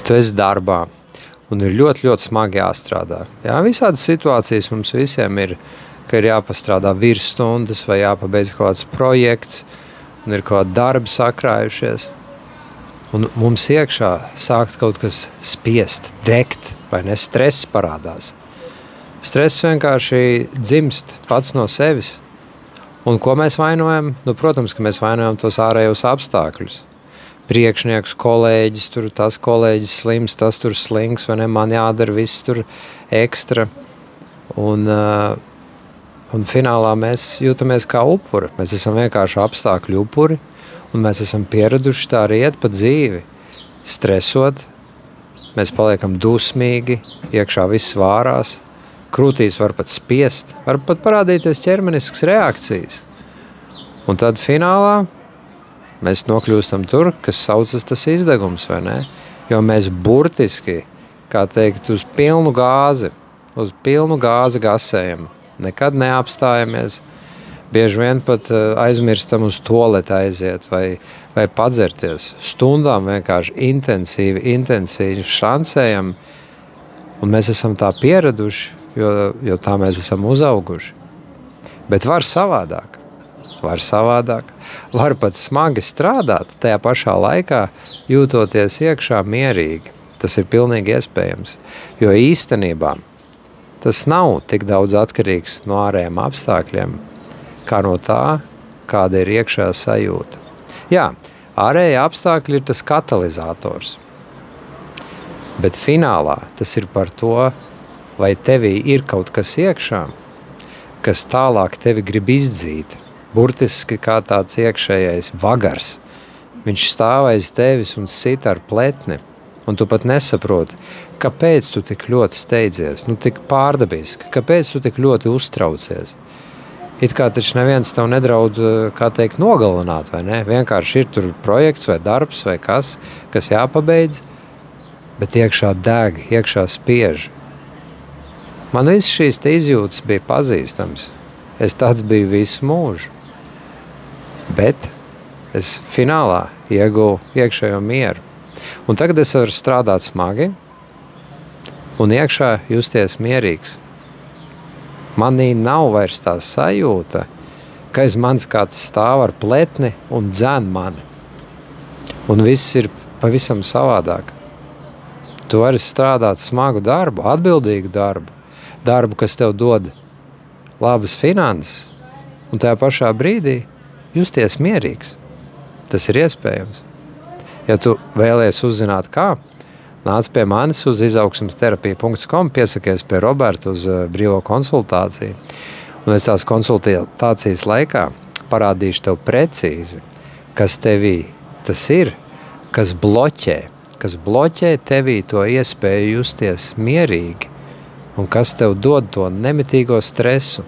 tu esi darbā, un ir ļoti, ļoti smagi jāstrādā. Jā, visādas situācijas mums visiem ir, ka ir jāpastrādā virsstundas vai jāpabeidz kaut kāds projekts, un ir kaut kādi darbi sakrājušies. Un mums iekšā sākt kaut kas spiest, degt, vai ne, stress parādās. Stress vienkārši dzimst pats no sevis. Un ko mēs vainojam? Nu, protams, ka mēs vainojam tos ārējos apstākļus. Priekšnieks, kolēģis, tur tas kolēģis slims, tas tur slings, vai ne, man jādara viss tur ekstra. Un finālā mēs jūtamies kā upuri. Mēs esam vienkārši apstākļu upuri, un mēs esam pieraduši tā arī iet pa dzīvi. Stresot, mēs paliekam dusmīgi, iekšā viss vārās, krūtīs var pat spiest, var pat parādīties ķermeniskas reakcijas. Un tad finālā mēs nokļūstam tur, kas saucas tas izdegums, vai ne? Jo mēs burtiski, kā teikt, uz pilnu gāzi gasējam. Nekad neapstājamies, bieži vien pat aizmirstam uz tualeti aiziet vai padzerties. Stundām vienkārši intensīvi šancējam, un mēs esam tā pieraduši, jo tā mēs esam uzauguši. Bet var savādāk. Var pat smagi strādāt, tajā pašā laikā jūtoties iekšā mierīgi. Tas ir pilnīgi iespējams, jo īstenībā tas nav tik daudz atkarīgs no ārējiem apstākļiem, kā no tā, kāda ir iekšā sajūta. Jā, ārējie apstākļi ir tas katalizators, bet finālā tas ir par to, vai tevī ir kaut kas iekšā, kas tālāk tevi grib izdzīt, burtiski kā tāds iekšējais vagars. Viņš stāv aiz tevis un sit ar pletni, un tu pat nesaproti, kāpēc tu tik ļoti steidzies, tik pārdabiski, kāpēc tu tik ļoti uztraucies. It kā taču neviens tev nedraud, kā teikt, nogalināt, vai ne? Vienkārši ir tur projekts vai darbs vai kas jāpabeidz, bet iekšā deg, iekšā spiež. Man viss šīs izjūtas bija pazīstams. Es tāds biju visu mūžu. Bet es finālā ieguvu iekšējo mieru. Un tagad es varu strādāt smagi un iekšā justies mierīgs. Manī nav vairs tā sajūta, ka aiz manis kāds stāv ar pletni un dzen mani. Un viss ir pavisam savādāk. Tu vari strādāt smagu darbu, atbildīgu darbu, kas tev dod labas finanses, un tajā pašā brīdī justies mierīgs. Tas ir iespējams. Ja tu vēlies uzzināt kā, nāc pie manis uz izaugsmesterapija.com, piesakies pie Roberta uz brīvo konsultāciju, un es tās konsultācijas laikā parādīšu tev precīzi, kas tevī tas ir, kas bloķē tevī to iespēju justies mierīgi, un kas tev dod to nemitīgo stresu.